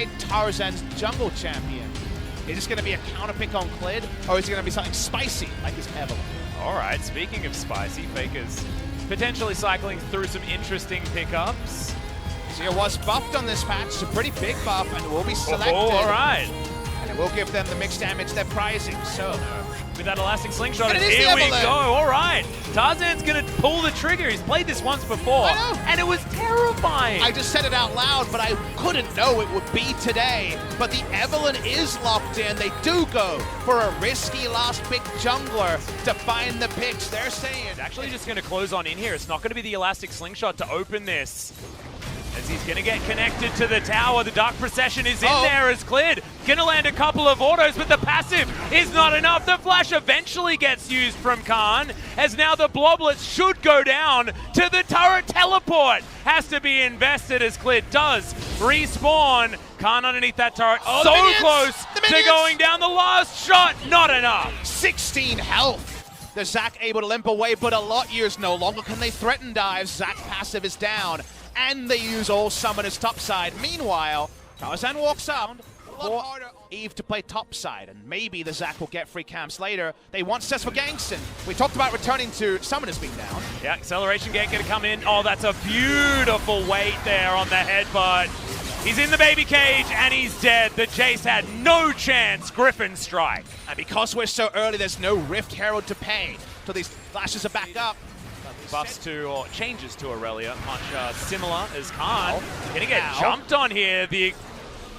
made Tarzan's jungle champion. Is this going to be a counter pick on Clid, or is it going to be something spicy like his Evelyn? All right, speaking of spicy, Faker's potentially cycling through some interesting pickups. Zero was buffed on this patch, it's a pretty big buff, and will be selected. Oh, all right. And it will give them the mixed damage they're prizing, so... With that elastic slingshot, and here we go. All right. Tarzan's going to pull the trigger. He's played this once before, and it was terrifying. I just said it out loud, but I couldn't know it would be today. But the Evelyn is locked in. They do go for a risky last pick jungler to find the picks. They're saying... It's actually just going to close on in here. It's not going to be the elastic slingshot to open this. As he's going to get connected to the tower. The Dark Procession is in there as Clid. Going to land a couple of autos, but the passive is not enough. The flash eventually gets used from Khan, as now the Bloblets should go down to the turret teleport. Has to be invested as Clid does respawn. Khan underneath that turret. So close to going down. The last shot, not enough. 16 health. The Zac able to limp away, but a lot years no longer can they threaten dives. Zac passive is down. And they use all summoners topside. Meanwhile, Tarzan walks out. A lot harder on Eve to play topside, and maybe the Zac will get free camps later. They want Cess for Gangston. We talked about returning to summoners being down. Yeah, acceleration gate going to come in. Oh, that's a beautiful weight there on the headbutt. He's in the baby cage, and he's dead. The Jace had no chance. Griffin strike. And because we're so early, there's no Rift Herald to pay. So these flashes are back up. Buffs to, or changes to Aurelia, much similar as Khan. Gonna get jumped on here.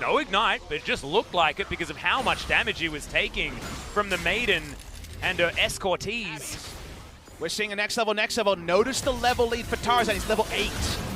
No ignite, but it just looked like it because of how much damage he was taking from the Maiden and her escortees. We're seeing a next level. Notice the level lead for Tarzan. He's level 8.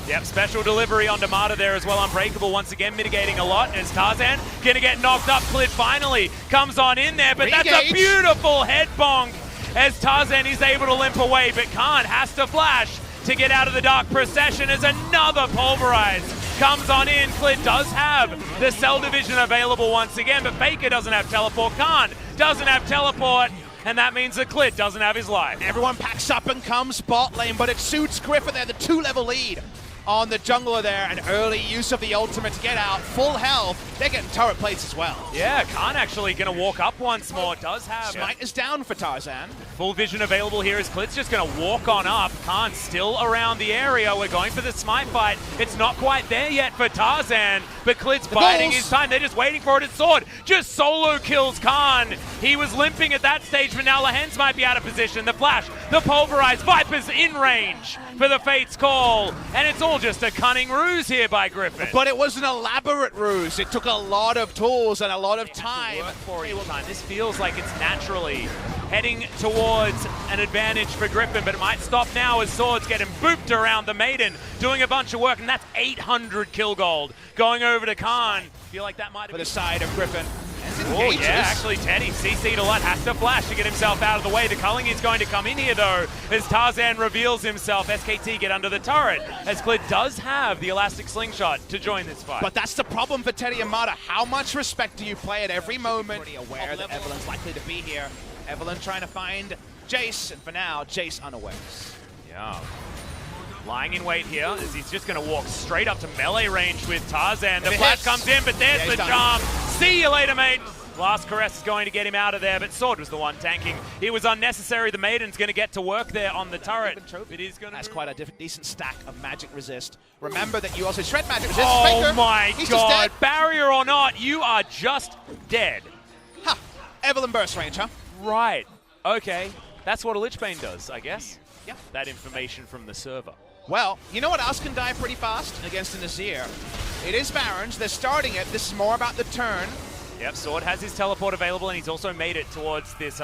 Yep, special delivery on Damata there as well. Unbreakable once again mitigating a lot as Tarzan gonna get knocked up. Clid finally comes on in there, but that's a beautiful head bonk as Tarzan is able to limp away, but Khan has to flash to get out of the Dark Procession as another Pulverize comes on in. Clid does have the Cell Division available once again, but Faker doesn't have teleport. Khan doesn't have teleport, and that means that Clid doesn't have his life. Everyone packs up and comes bot lane, but it suits Griffin there, the 2-level lead on the jungler there, and early use of the ultimate to get out. Full health. They're getting turret plates as well. Yeah, Khan actually going to walk up once more. Does have... Smite is down for Tarzan. Full vision available here as Clid's just going to walk on up. Khan still around the area. We're going for the Smite fight. It's not quite there yet for Tarzan, but Clid's biding his time. They're just waiting for it. His sword just solo kills Khan. He was limping at that stage, but now Lehens might be out of position. The flash, the Pulverize, Viper's in range for the Fate's Call, and it's all just a cunning ruse here by Griffin. But it was an elaborate ruse. It took a lot of tools and a lot of time. This feels like it's naturally heading towards an advantage for Griffin, but it might stop now as swords getting booped around the Maiden, doing a bunch of work, and that's 800 kill gold going over to Khan. Feel like that might have been the side of Griffin. Oh yeah, actually Teddy CC'd a lot, has to flash to get himself out of the way. The culling is going to come in here though, as Tarzan reveals himself. SKT get under the turret, as Clid does have the elastic slingshot to join this fight. But that's the problem for Teddy Amata. How much respect do you play at every moment? Pretty aware that Evelyn's likely to be here. Evelyn trying to find Jace, and for now, Jace unawares. Yeah. Lying in wait here, as he's just going to walk straight up to melee range with Tarzan. The flash comes in, but there's the charm. See you later, mate. Last caress is going to get him out of there, but Sword was the one tanking. It was unnecessary. The Maiden's going to get to work there on the turret. It is going to That's quite a decent stack of magic resist. Remember that you also shred magic resist. Oh Faker, my god, barrier or not, you are just dead. Ha, Evelyn burst range, huh? Right, okay. That's what a Lich Bane does, I guess. Yeah. That information from the server. Well, you know what else can die pretty fast against an Azir? It is Barons. They're starting it. This is more about the turn. Yep, Sword has his teleport available, and he's also made it towards this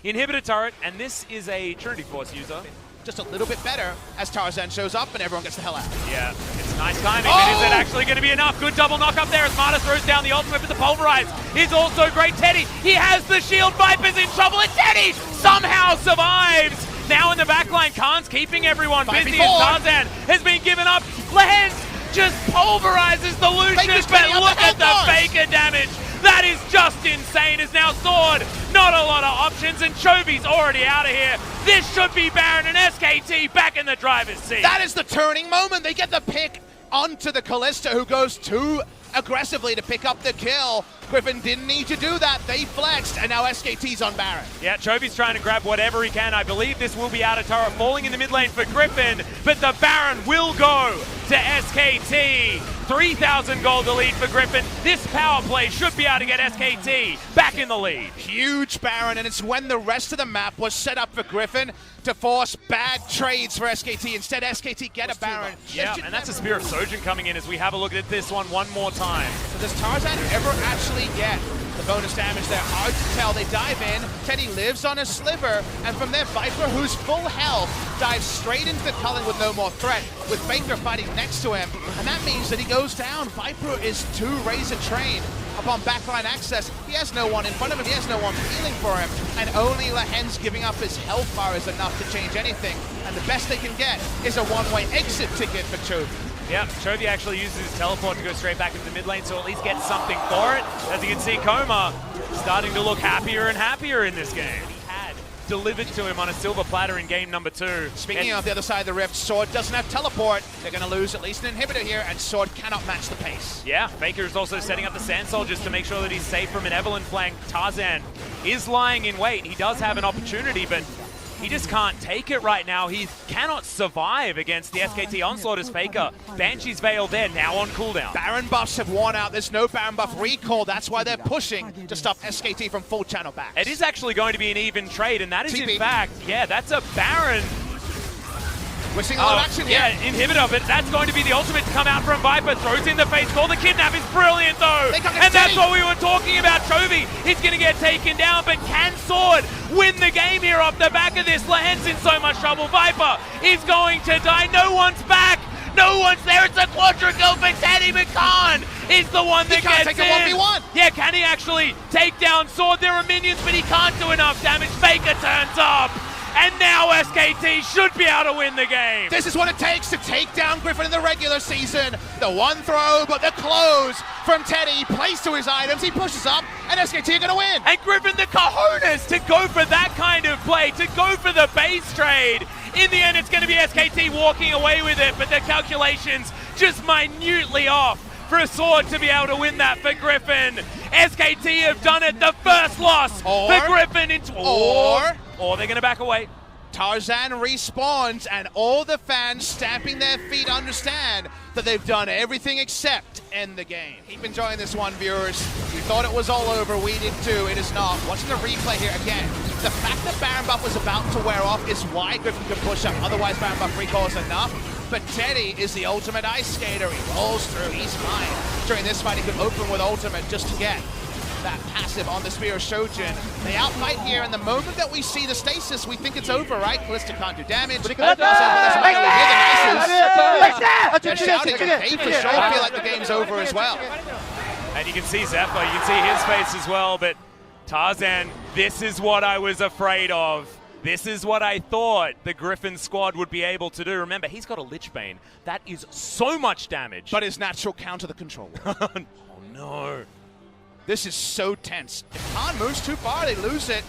inhibitor turret, and this is a Trinity Force user. Just a little bit better as Tarzan shows up and everyone gets the hell out. Yeah, it's nice timing, but is it actually going to be enough? Good double knock up there as Marta throws down the ultimate, but the Pulverize is also great. Teddy, he has the shield. Viper's in trouble, and Teddy somehow survives. Now in the backline, Khan's keeping everyone busy as Tarzan has been given up. Lehens just pulverizes the Lucius, but look at the Faker damage. That is just insane, as now Sword, not a lot of options, and Chovy's already out of here. This should be Baron and SKT back in the driver's seat. That is the turning moment. They get the pick onto the Kalista, who goes to aggressively to pick up the kill. Griffin didn't need to do that. They flexed, and now SKT's on Baron. Yeah, Chovy's trying to grab whatever he can. I believe this will be out of turret, falling in the mid lane for Griffin, but the Baron will go to SKT. 3,000 gold to lead for Griffin. This power play should be able to get SKT back in the lead. Huge Baron, and it's when the rest of the map was set up for Griffin to force bad trades for SKT. Instead, SKT get a Baron. Yeah, and that's a Spear of Sojin coming in as we have a look at this one more time. So does Tarzan ever actually get the bonus damage there? Hard to tell. They dive in. Teddy lives on a sliver, and from there, Viper, who's full health, dives straight into the Cullen with no more threat, with Faker fighting next to him, and that means that he goes down. Viper is too razor trained upon backline access. He has no one in front of him, he has no one healing for him, and only Lahen's giving up his health bar is enough to change anything, and the best they can get is a one-way exit ticket for Chovy. Yeah, Chovy actually uses his teleport to go straight back into mid lane, so at least get something for it. As you can see, Coma starting to look happier and happier in this game. He had delivered to him on a silver platter in game number 2. Speaking of the other side of the rift, Sword doesn't have teleport. They're going to lose at least an inhibitor here, and Sword cannot match the pace. Yeah, Faker is also setting up the Sand Soldiers to make sure that he's safe from an Evelynn flank. Tarzan is lying in wait. He does have an opportunity, but he just can't take it right now. He cannot survive against the SKT onslaught as Faker. Banshee's Veil there, now on cooldown. Baron buffs have worn out. There's no Baron buff recall. That's why they're pushing to stop SKT from full channel backs. It is actually going to be an even trade, and that is TP. in fact, yeah, that's a Baron. We're seeing a lot of action here. Yeah, inhibitor, but that's going to be the ultimate to come out from Viper. Throws in the face call. The kidnap is brilliant, though. And that's what we were talking about. Chovy, he's going to get taken down, but can Sword win the game here off the back of this? Lahen's in so much trouble. Viper is going to die. No one's back. No one's there. It's a quadra kill for Teddy, but Khan is the one that gets take a 1v1. Yeah, can he actually take down Sword? There are minions, but he can't do enough damage. Faker turns up. And now SKT should be able to win the game. This is what it takes to take down Griffin in the regular season. The one throw, but the close from Teddy. Plays to his items, he pushes up, and SKT are going to win. And Griffin, the cojones to go for that kind of play, to go for the base trade. In the end, it's going to be SKT walking away with it, but the calculations just minutely off for a Sword to be able to win that for Griffin. SKT have done it, the first loss for Griffin. Or they're going to back away. Tarzan respawns, and all the fans stamping their feet understand that they've done everything except end the game. Keep enjoying this one, viewers. We thought it was all over. We did too. It is not. Watching the replay here again. The fact that Baron buff was about to wear off is why Griffin could push up. Otherwise, Baron buff recall is enough. But Teddy is the ultimate ice skater. He rolls through. He's fine. During this fight, he could open with ultimate just to get that passive on the Spear of Sojin. They outfight here, and the moment that we see the stasis, we think it's over, right? Callista can't do damage. They're shouting, and they for sure feel like the game's over as well. And you can see Zephyr, you can see his face as well, but Tarzan, this is what I was afraid of. This is what I thought the Griffin squad would be able to do. Remember, he's got a Lich Bane. That is so much damage. But his natural counter the control. Oh no. This is so tense. If Khan moves too far, they lose it.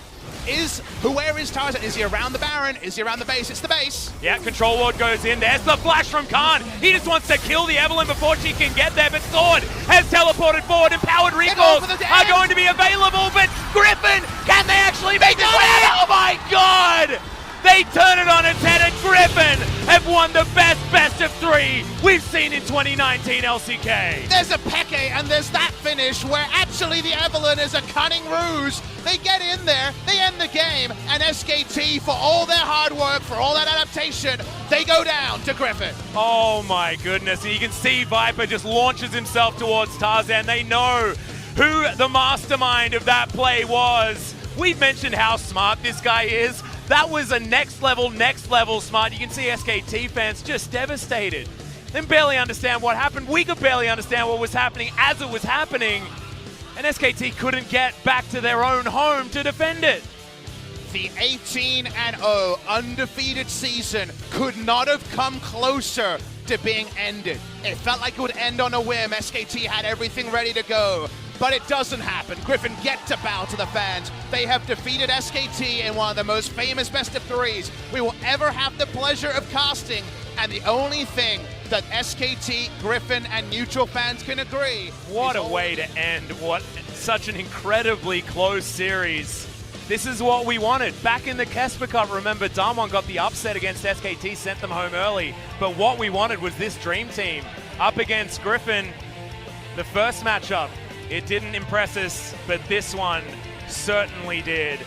Where is Tarzan? Is he around the Baron? Is he around the base? It's the base. Yeah, Control Ward goes in. There's the flash from Khan. He just wants to kill the Evelynn before she can get there, but Sword has teleported forward. Empowered recalls are going to be available, but Griffin, can they actually make this win? Oh my god! They turn it on its head, and Griffin have won the best of 3 we've seen in 2019 LCK. There's a Peke, and there's that finish where actually the Evelynn is a cunning ruse. They get in there, they end the game, and SKT, for all their hard work, for all that adaptation, they go down to Griffin. Oh my goodness, and you can see Viper just launches himself towards Tarzan. They know who the mastermind of that play was. We've mentioned how smart this guy is. That was a next level smart. You can see SKT fans just devastated. They barely understand what happened. We could barely understand what was happening as it was happening. And SKT couldn't get back to their own home to defend it. The 18-0 undefeated season could not have come closer to being ended. It felt like it would end on a whim. SKT had everything ready to go. But it doesn't happen. Griffin get to bow to the fans. They have defeated SKT in one of the most famous best of 3s we will ever have the pleasure of casting. And the only thing that SKT, Griffin, and neutral fans can agree. What a way to end such an incredibly close series. This is what we wanted. Back in the Kesper Cup, remember, Damwon got the upset against SKT, sent them home early. But what we wanted was this dream team up against Griffin. The first matchup, it didn't impress us, but this one certainly did.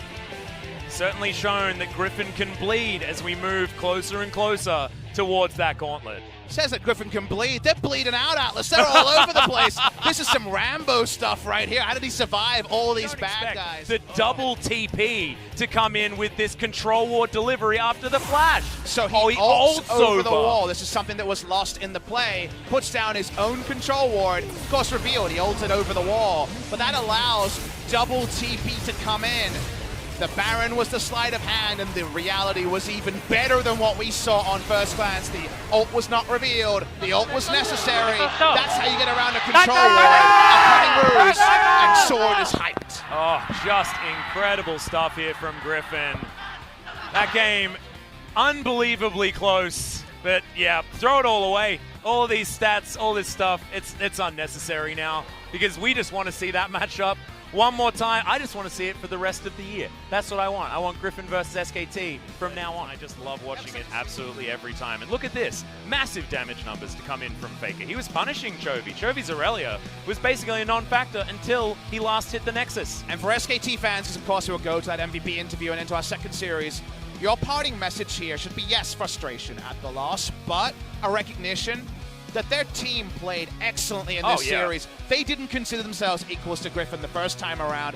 Certainly shown that Griffin can bleed as we move closer and closer towards that gauntlet. Says that Griffin can bleed. They're bleeding out, Atlas. They're all over the place. This is some Rambo stuff right here. How did he survive all these bad guys? The double TP to come in with this control ward delivery after the flash. So he ults over the wall. This is something that was lost in the play. Puts down his own control ward. Of course, revealed he ulted over the wall. But that allows double TP to come in. The Baron was the sleight of hand, and the reality was even better than what we saw on first glance. The ult was not revealed. The ult was necessary. That's how you get around a control ward, a cutting ruse, and Sword is hyped. Oh, just incredible stuff here from Griffin. That game, unbelievably close. But yeah, throw it all away. All these stats, all this stuff, it's unnecessary now because we just want to see that matchup one more time. I just want to see it for the rest of the year. That's what I want. I want Griffin versus SKT from now on. I just love watching it absolutely every time. And look at this. Massive damage numbers to come in from Faker. He was punishing Chovy. Chovy's Aurelia was basically a non-factor until he last hit the Nexus. And for SKT fans, because of course we will go to that MVP interview and into our second series, your parting message here should be, yes, frustration at the loss, but a recognition that their team played excellently in this series. They didn't consider themselves equals to Griffin the first time around.